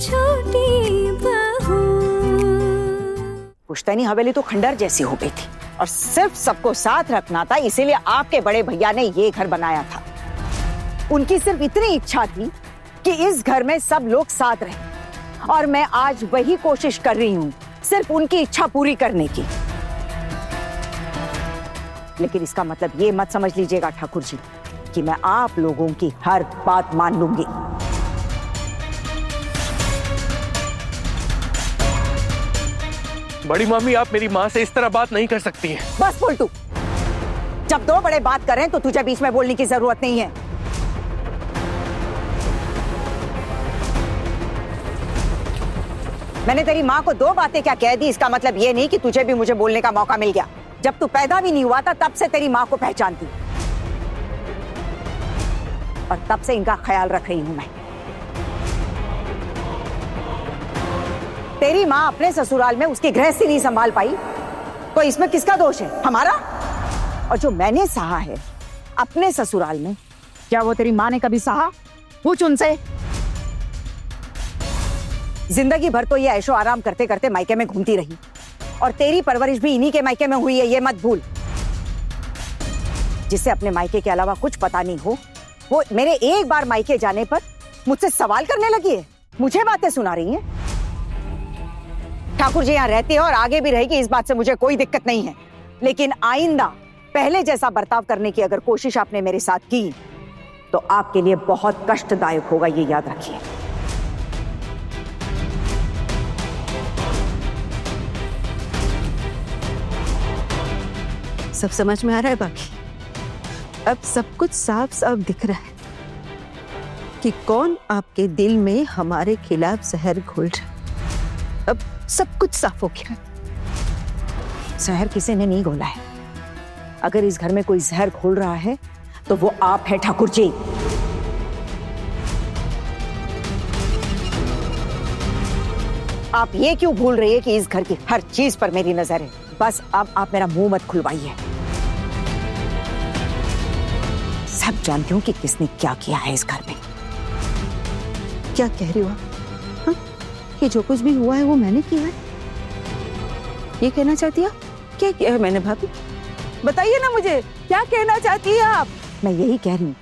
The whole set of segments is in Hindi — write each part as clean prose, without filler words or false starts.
छोटी बहू। पुश्तैनी हवेली तो खंडर जैसी हो गई थी और सिर्फ सबको साथ रखना था, इसीलिए आपके बड़े भैया ने ये घर बनाया था। उनकी सिर्फ इतनी इच्छा थी कि इस घर में सब लोग साथ रहें और मैं आज वही कोशिश कर रही हूँ, सिर्फ उनकी इच्छा पूरी करने की। लेकिन इसका मतलब ये मत समझ लीजिएगा ठाकुर जी कि मैं आप लोगों की हर बात मान लूंगी। बड़ी मामी, आप मेरी माँ से इस तरह बात नहीं कर सकती हैं। बस बोल तू। जब दो बड़े बात कर रहे हैं तो तुझे बीच में बोलने की जरूरत नहीं है। मैंने तेरी माँ को दो बातें क्या कह दी, इसका मतलब ये नहीं कि तुझे भी मुझे बोलने का मौका मिल गया। जब तू पैदा भी नहीं हुआ था तब से तेरी माँ को पहचानती और तब से इनका ख्याल रख रही हूं मैं। तेरी माँ अपने ससुराल में उसकी गृहस्थी नहीं संभाल पाई तो इसमें किसका दोष है, हमारा? और जो मैंने सहा है अपने ससुराल में, क्या वो तेरी माँ ने कभी सहा? पूछ उनसे। जिंदगी भर तो ये ऐशो आराम करते करते मायके में घूमती रही और तेरी परवरिश भी इन्हीं के मायके में हुई है, ये मत भूल। जिसे अपने मायके के अलावा कुछ पता नहीं हो, वो मेरे एक बार मायके जाने पर मुझसे सवाल करने लगी है, मुझे बातें सुना रही है। ठाकुर जी यहाँ रहती है और आगे भी रहेगी, इस बात से मुझे कोई दिक्कत नहीं है। लेकिन आइंदा पहले जैसा बर्ताव करने की अगर कोशिश आपने मेरे साथ की तो आपके लिए बहुत कष्टदायक होगा, ये याद रखिए। सब समझ में आ रहा है बाकी? अब सब कुछ साफ साफ दिख रहा है कि कौन आपके दिल में हमारे खिलाफ जहर घोल रहा है। अब सब कुछ साफ हो गया। जहर किसी ने नहीं घोला है। अगर इस घर में कोई जहर घोल रहा है तो वो आप है ठाकुर जी। आप ये क्यों भूल रही है कि इस घर की हर चीज पर मेरी नजर है? बस अब आप मेरा मुंह मत खुलवाइए। सब जानती हूं कि किसने क्या किया है इस घर में। क्या कह रही हो आप? हाँ? ये जो कुछ भी हुआ है वो मैंने किया है, ये कहना चाहती है? क्या किया है मैंने भाभी? बताइए ना मुझे, क्या कहना चाहती है आप? मैं यही कह रही हूं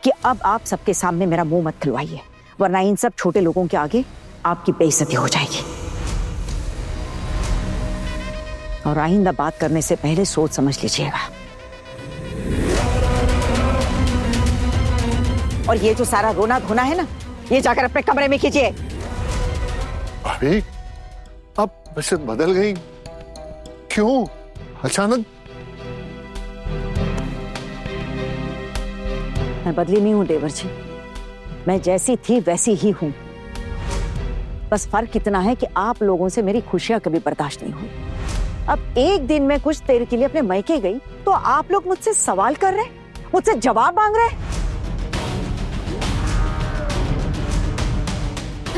कि अब आप सबके सामने मेरा मुंह मत खुलवाइए, वरना इन सब छोटे लोगों के आगे आपकी बेइज्जती हो जाएगी। और आइंदा बात करने से पहले सोच समझ लीजिएगा। और ये जो सारा रोना धोना है ना, ये जाकर अपने कमरे में कीजिए। भाभी, आप वैसे बदल गई क्यों अचानक? मैं बदली नहीं हूं देवर जी, मैं जैसी थी वैसी ही हूं। बस फर्क इतना है कि आप लोगों से मेरी खुशियां कभी बर्दाश्त नहीं हुई। अब एक दिन मैं कुछ देर के लिए अपने मायके गई तो आप लोग मुझसे सवाल कर रहे, मुझसे जवाब मांग रहे।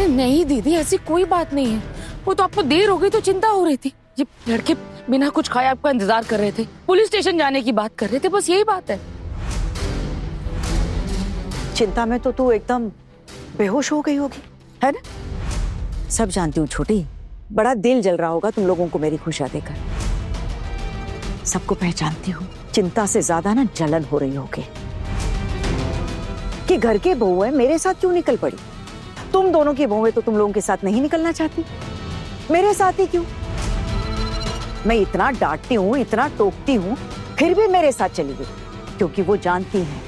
नहीं दीदी, ऐसी कोई बात नहीं है। वो तो आपको देर हो गई तो चिंता हो रही थी। ये लड़के बिना कुछ खाए आपका इंतजार कर रहे थे, पुलिस स्टेशन जाने की बात कर रहे थे, बस यही बात है। चिंता में तो तू एकदम बेहोश हो गई होगी, है ना? सब जानती हूँ छोटी, बड़ा दिल जल रहा होगा तुम लोगों को मेरी खुशियां देकर। सबको पहचानती हूँ। चिंता से ज्यादा ना जलन हो रही होगी कि घर के बहुएं मेरे साथ क्यों निकल पड़ी। तुम दोनों की बहुएं तो तुम लोगों के साथ नहीं निकलना चाहती, मेरे साथ ही क्यों? मैं इतना डांटती हूँ, इतना टोकती हूँ, फिर भी मेरे साथ चली गई, क्योंकि वो जानती है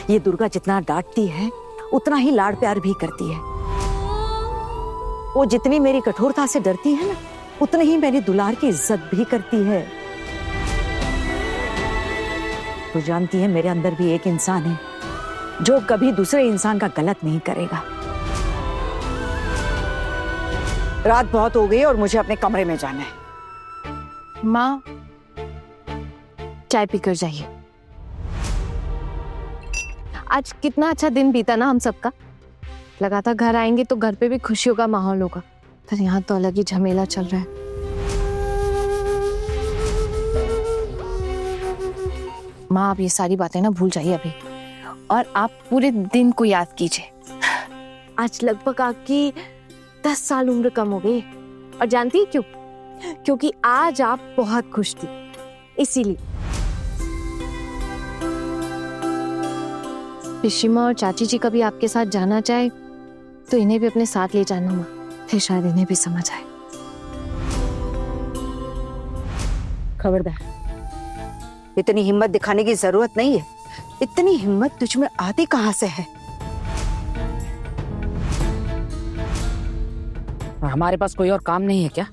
ये दुर्गा जितना डांटती है उतना ही लाड़ प्यार भी करती है। वो जितनी मेरी कठोरता से डरती है ना, उतनी ही मेरी दुलार की इज्जत भी करती है। तो जानती है मेरे अंदर भी एक इंसान है जो कभी दूसरे इंसान का गलत नहीं करेगा। रात बहुत हो गई और मुझे अपने कमरे में जाना है। माँ, चाय पीकर जाइए। आज कितना अच्छा दिन बीता ना हम सबका। लगा था घर आएंगे तो घर पे भी खुशियों का माहौल होगा, पर यहाँ तो अलग ही झमेला चल रहा है। माँ, आप ये सारी बातें ना भूल जाइए अभी, और आप पूरे दिन को याद कीजिए। आज लगभग आपकी 10 साल उम्र कम हो गई है। और जानती है क्यों? क्योंकि आज आप बहुत खुश थी, इसीलिए। पिशिमा और चाची जी कभी आपके साथ जाना चाहे तो इन्हें भी अपने साथ ले जाना माँ, फिर शायद इन्हें भी समझ आए। खबरदार, इतनी हिम्मत दिखाने की जरूरत नहीं है। इतनी हिम्मत तुझ में आती कहां से है? और हमारे पास कोई और काम नहीं है क्या?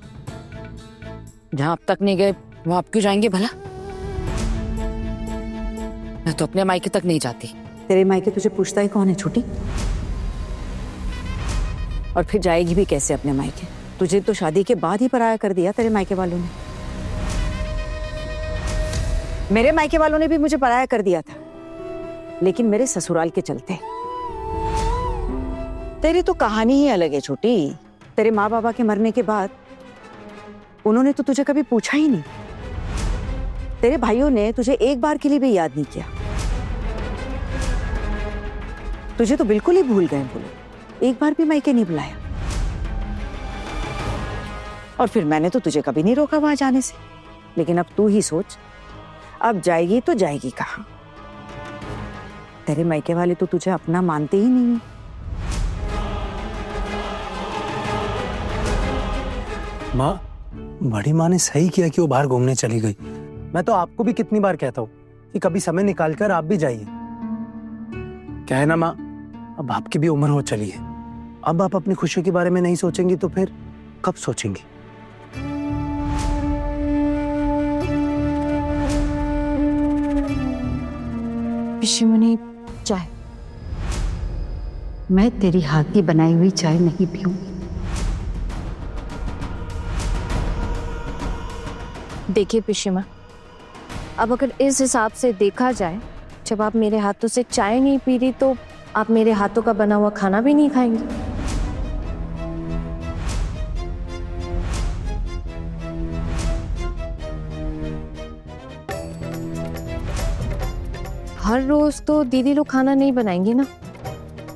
जहां अब तक नहीं गए वहां आप क्यों जाएंगे भला? मैं तो अपने मायके तक नहीं जाती। तेरे मायके तुझे पूछता ही कौन है छोटी? और फिर जाएगी भी कैसे अपने मायके? तुझे तो शादी के बाद ही पराया कर दिया तेरे मायके वालों ने। मेरे मायके वालों ने भी मुझे पराया कर दिया था, लेकिन मेरे ससुराल के चलते। तेरी तो कहानी ही अलग है छोटी। तेरे माँ बाबा के मरने के बाद उन्होंने तो तुझे कभी पूछा ही नहीं। तेरे भाइयों ने तुझे एक बार के लिए भी याद नहीं किया। तुझे तो बिल्कुल ही भूल गए, बोलो एक बार भी मायके नहीं बुलाया। और फिर मैंने तो तुझे कभी नहीं रोका वहां जाने से। लेकिन अब तू ही सोच, अब जाएगी तो जाएगी कहाँ? तेरे मायके वाले तो तुझे अपना मानते ही नहीं। माँ, बड़ी माँ ने सही किया कि वो बाहर घूमने चली गई। मैं तो आपको भी कितनी बार कहता हूँ कि कभी समय निकालकर आप भी जाइए। क्या है ना माँ, अब आपकी भी उम्र हो चली है। अब आप अपनी खुशी के बारे में नहीं सोचेंगी तो फिर कब सोचेंगी? पिशिमुनी, चाय। मैं तेरी हाथ की बनाई हुई चाय नहीं पीऊंगी। देखिए पिशिमा, अब अगर इस हिसाब से देखा जाए, जब आप मेरे हाथों से चाय नहीं पी रही तो आप मेरे हाथों का बना हुआ खाना भी नहीं खाएंगी। हर रोज तो दीदी लोग खाना नहीं बनाएंगी ना,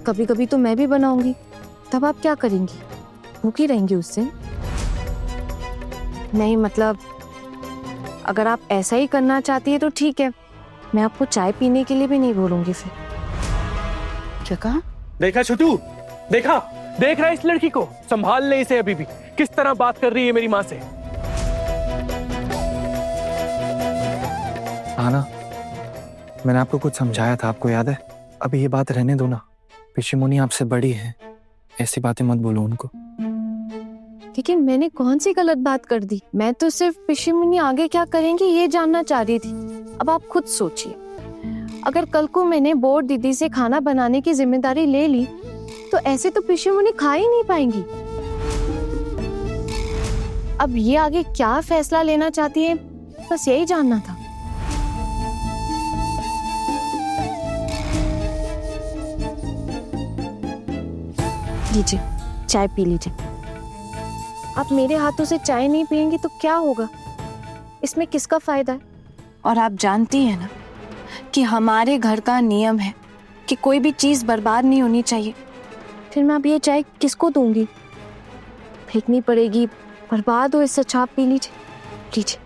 कभी कभी तो मैं भी बनाऊंगी। तब आप क्या करेंगी? भूखी रहेंगी उस दिन? नहीं, मतलब अगर आप ऐसा ही करना चाहती है तो ठीक है, मैं आपको चाय पीने के लिए भी नहीं बोलूंगी फिर। क्या कहा? देखा छोटू, देखा? देख रहा है इस लड़की को? संभाल ले इसे अभी भी। किस तरह बात कर रही है मेरी माँ से। आना, मैंने आपको कुछ समझाया था, आपको याद है? अभी ये बात रहने दो ना। पिशिमुनी आपसे बड़ी है, ऐसी बातें मत बोलो उनको। लेकिन मैंने कौन सी गलत बात कर दी? मैं तो सिर्फ पिशिमुनी आगे क्या करेंगी ये जानना चाह रही थी। अब आप खुद सोचिए, अगर कल को मैंने बोर दीदी से खाना बनाने की जिम्मेदारी ले ली तो ऐसे तो पिशिमुनी खा ही नहीं पाएंगी। अब ये आगे क्या फैसला लेना चाहती है, बस यही जानना था। लीजिए, चाय पी लीजिए। आप मेरे हाथों से चाय नहीं पियेंगी तो क्या होगा? इसमें किसका फायदा है? और आप जानती हैं ना कि हमारे घर का नियम है कि कोई भी चीज बर्बाद नहीं होनी चाहिए। फिर मैं अब ये चाय किसको दूंगी? फेंकनी पड़ेगी, बर्बाद हो, इससे अच्छा आप पी लीजिए। लीजिए।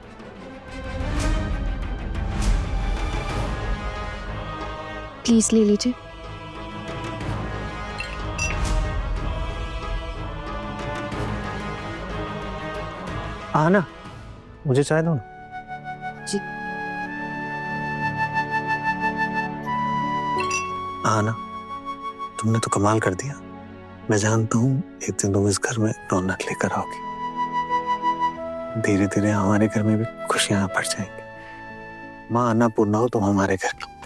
प्लीज ले लीजिए। आना, मुझे चाय दो ना। जी। आना, तुमने तो कमाल कर दिया। मैं जानता हूँ एक दिन तुम इस घर में रौनक लेकर आओगी। धीरे धीरे हमारे घर में भी खुशियां बढ़ जाएंगी। माँ अन्नपूर्णा हो तुम हमारे घर में।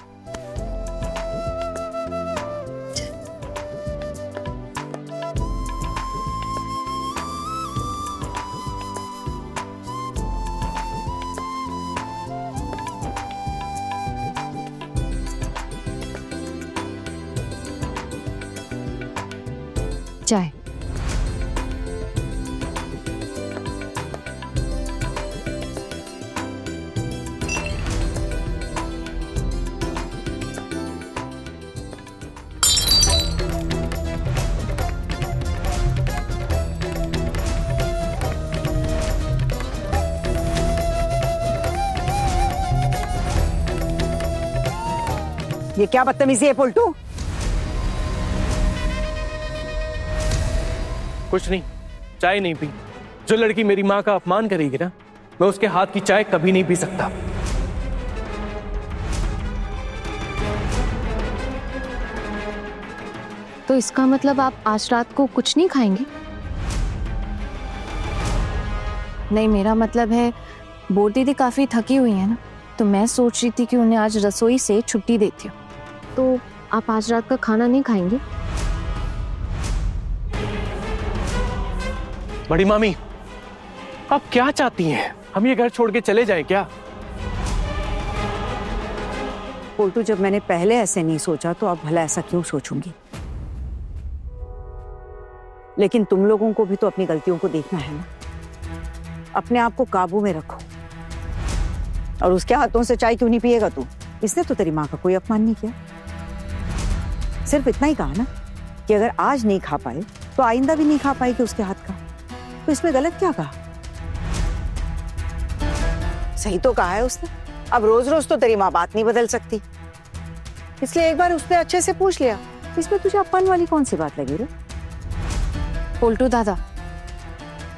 चाय। ये क्या बदतमीजी है पोल्टू? कुछ नहीं, चाय नहीं पी। जो लड़की मेरी माँ का अपमान करेगी ना, मैं उसके हाथ की चाय कभी नहीं पी सकता। तो इसका मतलब आप आज रात को कुछ नहीं खाएंगे? नहीं, मेरा मतलब है बोल दीदी काफी थकी हुई है ना, तो मैं सोच रही थी कि उन्हें आज रसोई से छुट्टी देती हूँ। तो आप आज रात का खाना नहीं खाएंगे? बड़ी मामी, आप क्या चाहती हैं? हम ये घर छोड़ के चले जाएं क्या? पोल्टू, जब मैंने पहले ऐसे नहीं सोचा तो अब भला ऐसा क्यों सोचूंगी? लेकिन तुम लोगों को भी तो अपनी गलतियों को देखना है ना। अपने आप को काबू में रखो। और उसके हाथों से चाय क्यों नहीं पिएगा तू? इसने तो तेरी माँ का कोई अपमान नहीं किया। सिर्फ इतना ही कहा ना कि अगर आज नहीं खा पाए तो आइंदा भी नहीं खा पाएगी उसके हाथ का। तो इसमें गलत क्या कहा? सही तो कहा है उसने। अब रोज रोज तो तेरी माँ बात नहीं बदल सकती, इसलिए एक बार उसने अच्छे से पूछ लिया। इसमें तुझे अपमान वाली कौन सी बात लगी रे? पोल्टू दादा,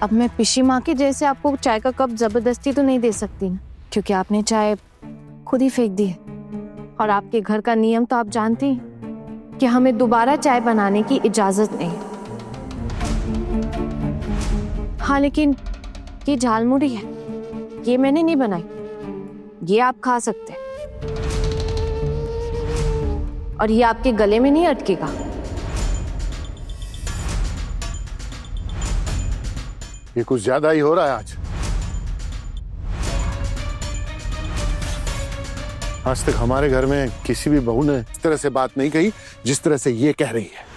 अब मैं पिशी माँ के जैसे आपको चाय का कप जबरदस्ती तो नहीं दे सकती ना, क्योंकि आपने चाय खुद ही फेंक दी है। और आपके घर का नियम तो आप जानती हैं कि हमें दोबारा चाय बनाने की इजाजत नहीं है। हाँ, लेकिन ये झालमुड़ी है, ये मैंने नहीं बनाई, ये आप खा सकते हैं और ये आपके गले में नहीं अटकेगा। ये कुछ ज्यादा ही हो रहा है आज तक हमारे घर में किसी भी बहू ने इस तरह से बात नहीं कही जिस तरह से ये कह रही है।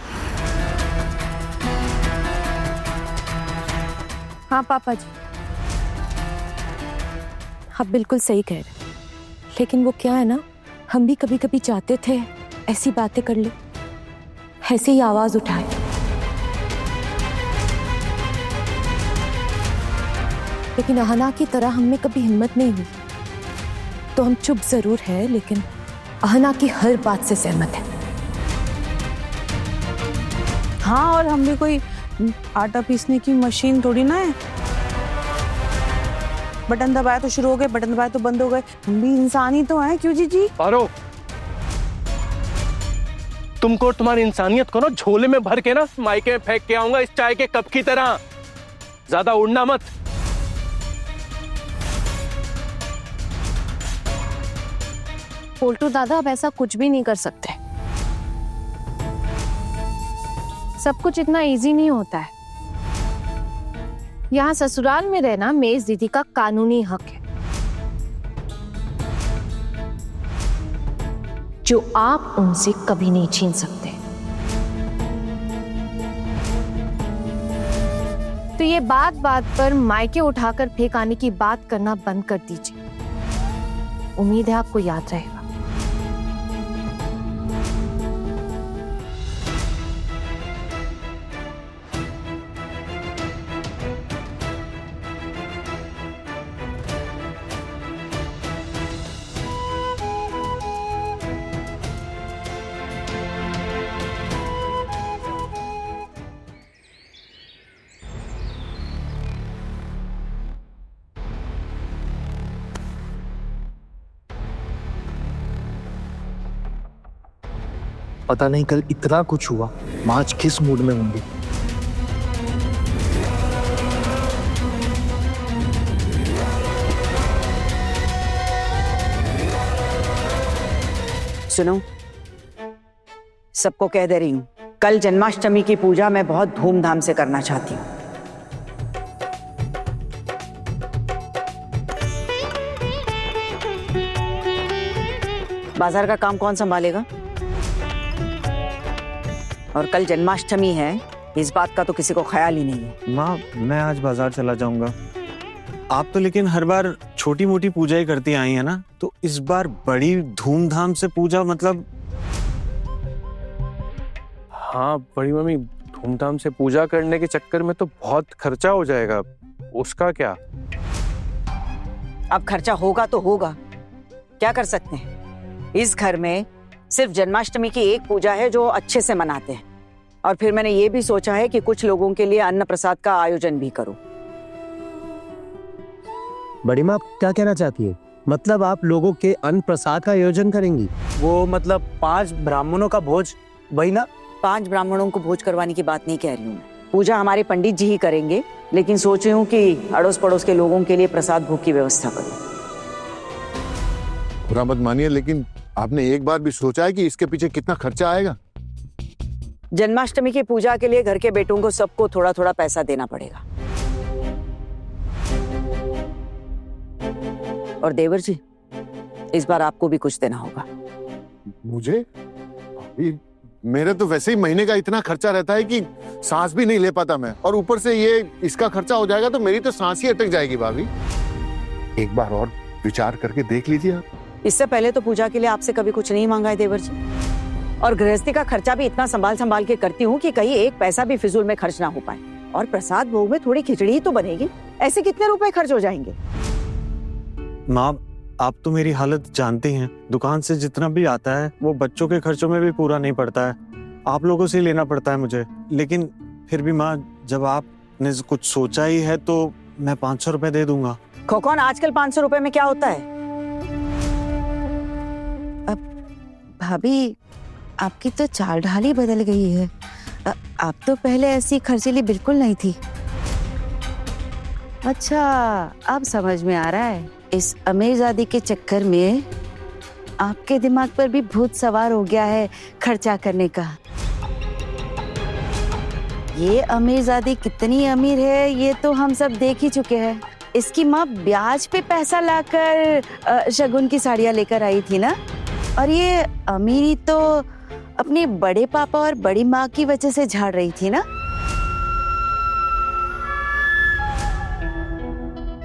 हाँ पापा जी, आप बिल्कुल सही कह रहे हैं। लेकिन वो क्या है ना, हम भी कभी कभी चाहते थे ऐसी बातें कर ले, ऐसे ही आवाज उठाए। लेकिन अहना की तरह हमें कभी हिम्मत नहीं हुई, तो हम चुप जरूर है, लेकिन अहना की हर बात से सहमत है। हाँ, और हम भी कोई आटा पीसने की मशीन थोड़ी ना है। बटन दबाया तो शुरू हो गए, बटन दबाया तो बंद हो गए। हम भी इंसान ही तो हैं। क्यों जीजी? पारो, तुमको तुम्हारी इंसानियत को ना झोले में भर के ना मायके में फेंक के आऊंगा इस चाय के कप की तरह। ज्यादा उड़ना मत। पोल्टू दादा, अब ऐसा कुछ भी नहीं कर सकते। सब कुछ इतना इजी नहीं होता है। यहाँ ससुराल में रहना मेज दीदी का कानूनी हक है, जो आप उनसे कभी नहीं छीन सकते। तो ये बात बात पर मायके उठाकर फेंकाने की बात करना बंद कर दीजिए। उम्मीद है आपको याद रहेगा। पता नहीं कल इतना कुछ हुआ, माँ आज किस मूड में होंगी। सुनो, सबको कह दे रही हूँ, कल जन्माष्टमी की पूजा मैं बहुत धूमधाम से करना चाहती हूँ। बाजार का काम कौन संभालेगा? और कल जन्माष्टमी है, इस बात का तो किसी को ख्याल ही नहीं है। माँ, मैं आज बाजार चला जाऊंगा। आप तो लेकिन हर बार छोटी मोटी पूजा ही करती आई है ना, तो इस बार बड़ी धूमधाम से पूजा, मतलब। हाँ बड़ी मम्मी, धूमधाम से पूजा करने के चक्कर में तो बहुत खर्चा हो जाएगा। उसका क्या? अब खर्चा होगा तो होगा, क्या कर सकते हैं। इस घर में सिर्फ जन्माष्टमी की एक पूजा है जो अच्छे से मनाते हैं, और फिर मैंने ये भी सोचा है कि कुछ लोगों के लिए अन्न प्रसाद का आयोजन भी करूं। बड़ी माँ क्या कहना चाहती है? मतलब आप लोगों के अन्न प्रसाद का आयोजन करेंगी? वो मतलब 5 ब्राह्मणों का भोज, वही ना? 5 ब्राह्मणों को भोज करवाने की बात नहीं कह रही हूँ मैं। पूजा हमारे पंडित जी ही करेंगे, लेकिन सोच रही हूँ कि अड़ोस पड़ोस के लोगों के लिए प्रसाद भोग की व्यवस्था करूँ। बुरा मत मानिए, लेकिन आपने एक बार भी सोचा है कि इसके पीछे कितना खर्चा आएगा? जन्माष्टमी की पूजा के लिए घर के बेटों को सबको थोड़ा थोड़ा पैसा देना पड़ेगा। और देवर जी, इस बार आपको भी कुछ देना होगा। मुझे? मेरे तो वैसे ही महीने का इतना खर्चा रहता है कि सांस भी नहीं ले पाता मैं, और ऊपर से ये इसका खर्चा हो जाएगा तो मेरी तो सांस ही अटक जाएगी। भाभी, एक बार और विचार करके देख लीजिए आप। इससे पहले तो पूजा के लिए आपसे कभी कुछ नहीं मांगा है देवर जी, और गृहस्थी का खर्चा भी इतना संभाल के करती हूँ कि कहीं एक पैसा भी फिजूल में खर्च ना हो पाए। और प्रसाद भोग में थोड़ी खिचड़ी ही तो बनेगी, ऐसे कितने रुपए खर्च हो जाएंगे? माँ, आप तो मेरी हालत जानती हैं। दुकान से जितना भी आता है वो बच्चों के खर्चों में भी पूरा नहीं पड़ता है। आप लोगों से लेना पड़ता है मुझे। लेकिन फिर भी माँ, जब आपने कुछ सोचा ही है तो मैं 500 रुपए दे दूंगा। खोकौन, आजकल 500 रुपए में क्या होता है? भाभी, आपकी तो चाल ढाल ही बदल गई है। आप तो पहले ऐसी खर्चीली बिल्कुल नहीं थी। अच्छा, अब समझ में आ रहा है। इस अमीरजादी के चक्कर में आपके दिमाग पर भी भूत सवार हो गया है खर्चा करने का। ये अमीरजादी कितनी अमीर है ये तो हम सब देख ही चुके हैं। इसकी माँ ब्याज पे पैसा लाकर शगुन की साड़ियाँ लेकर आई थी ना, और ये अमीरी तो अपने बड़े पापा और बड़ी माँ की वजह से झाड़ रही थी ना।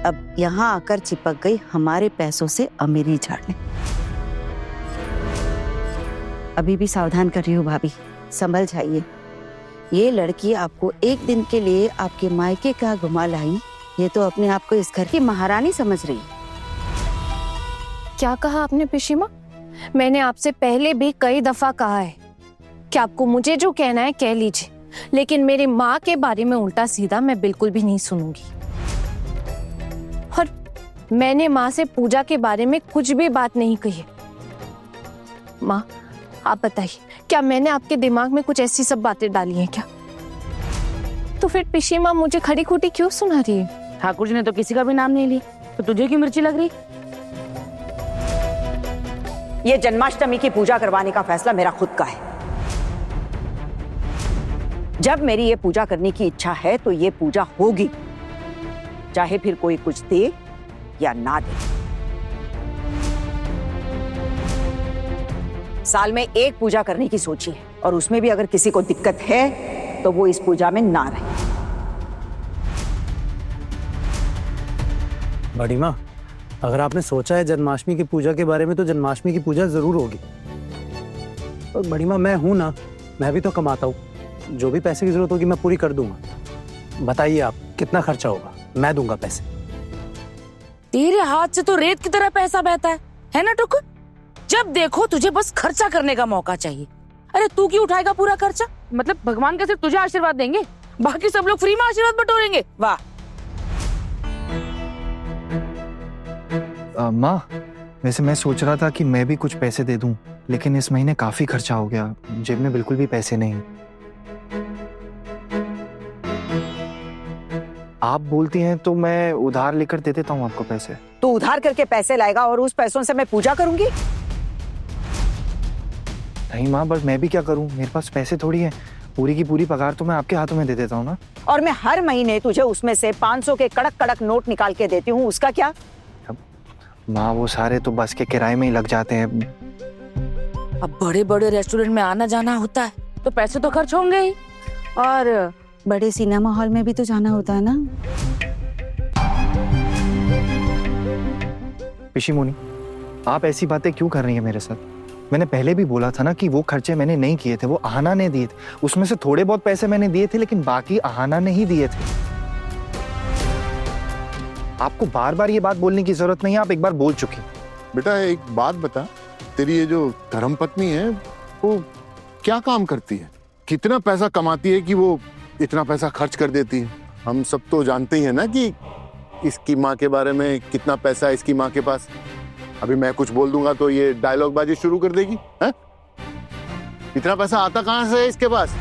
अब यहाँ आकर चिपक गई हमारे पैसों से अमीरी झाड़ने। अभी भी सावधान कर रही हूँ भाभी, संभल जाइए। ये लड़की आपको एक दिन के लिए आपके मायके का घुमा लाई, ये तो अपने आप को इस घर की महारानी समझ रही। क्या कहा आपने पिशीमा? मैंने आपसे पहले भी कई दफा कहा है कि आपको मुझे जो कहना है कह लीजिए, लेकिन मेरी माँ के बारे में उल्टा सीधा मैं बिल्कुल भी नहीं सुनूंगी। और मैंने माँ से पूजा के बारे में कुछ भी बात नहीं कही है। माँ, आप बताइए, क्या मैंने आपके दिमाग में कुछ ऐसी सब बातें डाली हैं क्या? तो फिर पिशीमा मुझे खड़ी खोटी क्यों सुना रही है? ठाकुर जी ने तो किसी का भी नाम नहीं लिया, तो तुझे क्यों मिर्ची लग रही? ये जन्माष्टमी की पूजा करवाने का फैसला मेरा खुद का है। जब मेरी ये पूजा करने की इच्छा है तो ये पूजा होगी, चाहे फिर कोई कुछ दे या ना दे। साल में एक पूजा करने की सोची है, और उसमें भी अगर किसी को दिक्कत है तो वो इस पूजा में ना रहे। बड़ी माँ, अगर आपने सोचा है जन्माष्टमी की पूजा के बारे में तो जन्माष्टमी की पूजा जरूर होगी। और बड़ी माँ, मैं हूं ना, मैं भी तो कमाता हूँ, जो भी पैसे की जरूरत होगी मैं पूरी कर दूंगा। बताइए आप, कितना खर्चा होगा? मैं दूंगा पैसे। तेरे हाथ से तो रेत की तरह पैसा बहता है ना टुकुर? जब देखो तुझे बस खर्चा करने का मौका चाहिए। अरे तू क्यों उठाएगा पूरा खर्चा? मतलब भगवान का सिर्फ तुझे आशीर्वाद देंगे, बाकी सब लोग फ्री में आशीर्वाद बटोरेंगे? वाह। माँ, वैसे मैं सोच रहा था कि मैं भी कुछ पैसे दे दूं, लेकिन इस महीने काफी खर्चा हो गया, जेब में बिल्कुल भी पैसे नहीं। आप बोलती हैं तो मैं उधार लेकर दे देता हूँ आपको पैसे। तो उधार करके पैसे लाएगा और उस पैसों से मैं पूजा करूंगी? नहीं माँ, बस मैं भी क्या करूँ, मेरे पास पैसे थोड़ी है। पूरी की पूरी पगार तो मैं आपके हाथों में दे देता हूँ ना। और मैं हर महीने तुझे उसमें से 500 के कड़क कड़क नोट निकाल के देती हूँ, उसका क्या? माँ, वो सारे तो बस के किराए में ही लग जाते हैं। अब बड़े बड़े रेस्टोरेंट में आना जाना होता है तो पैसे तो खर्च होंगे ही। और बड़े सिनेमा हॉल में भी तो जाना होता है ना। पिशीमोनी, आप ऐसी बातें क्यों कर रही हैं मेरे साथ? मैंने पहले भी बोला था ना कि वो खर्चे मैंने नहीं किए थे, वो आहाना ने दिए थे। उसमें से थोड़े बहुत पैसे मैंने दिए थे, लेकिन बाकी आहाना ने ही दिए थे। आपको बार बार ये बात बोलने की जरूरत नहीं है, आप एक बार बोल चुकी। बेटा एक बात बता, तेरी ये जो धर्मपत्नी है वो क्या काम करती है, कितना पैसा कमाती है कि वो इतना पैसा खर्च कर देती है? हम सब तो जानते ही है ना कि इसकी माँ के बारे में कितना पैसा है इसकी माँ के पास। अभी मैं कुछ बोल दूंगा तो ये डायलॉग बाजी शुरू कर देगी है? इतना पैसा आता कहाँ से है इसके पास?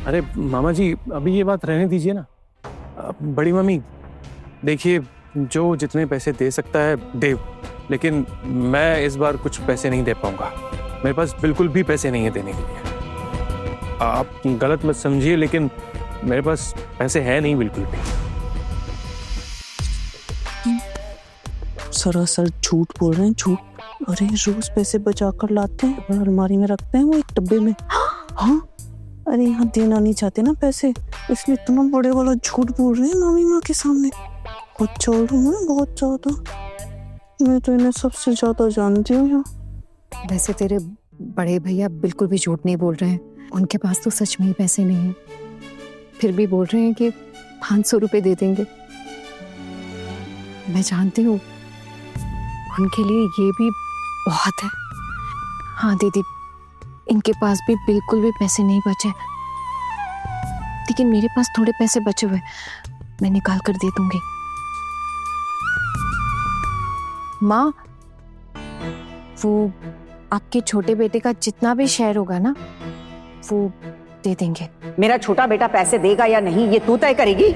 अरे मामा जी अभी ये बात रहने दीजिए ना। बड़ी मम्मी देखिए, जो जितने पैसे दे सकता है दे, लेकिन मैं इस बार कुछ पैसे नहीं दे पाऊंगा। मेरे पास बिल्कुल भी पैसे नहीं है देने के लिए। आप गलत मत समझिए, लेकिन मेरे पास पैसे हैं नहीं बिल्कुल भी। सरासर झूठ बोल रहे हैं, झूठ। अरे रोज पैसे बचा कर लाते हैं और अलमारी में रखते हैं वो एक डब्बे में। हाँ, अरे यहाँ देना नहीं चाहते ना पैसे, इसलिए इतना बड़े वाला झूठ बोल रहे हैं मामी माँ के सामने। बहुत चोर हूँ मैं, बहुत ज्यादा। मैं तो इन्हें सबसे ज्यादा जानती हूँ यहाँ। वैसे तेरे बड़े भैया बिल्कुल भी झूठ नहीं बोल रहे हैं, उनके पास तो सच में ही पैसे नहीं हैं, फिर भी बोल रहे हैं कि 500 रुपए दे देंगे। मैं जानती हूँ उनके लिए ये भी बहुत है। हाँ दीदी, इनके पास भी बिल्कुल भी पैसे नहीं बचे, लेकिन मेरे पास थोड़े पैसे बचे हुए, मैं निकाल कर दे दूंगी। माँ, वो आपके छोटे बेटे का जितना भी शेयर होगा ना, वो दे देंगे। मेरा छोटा बेटा पैसे देगा या नहीं ये तू तय करेगी।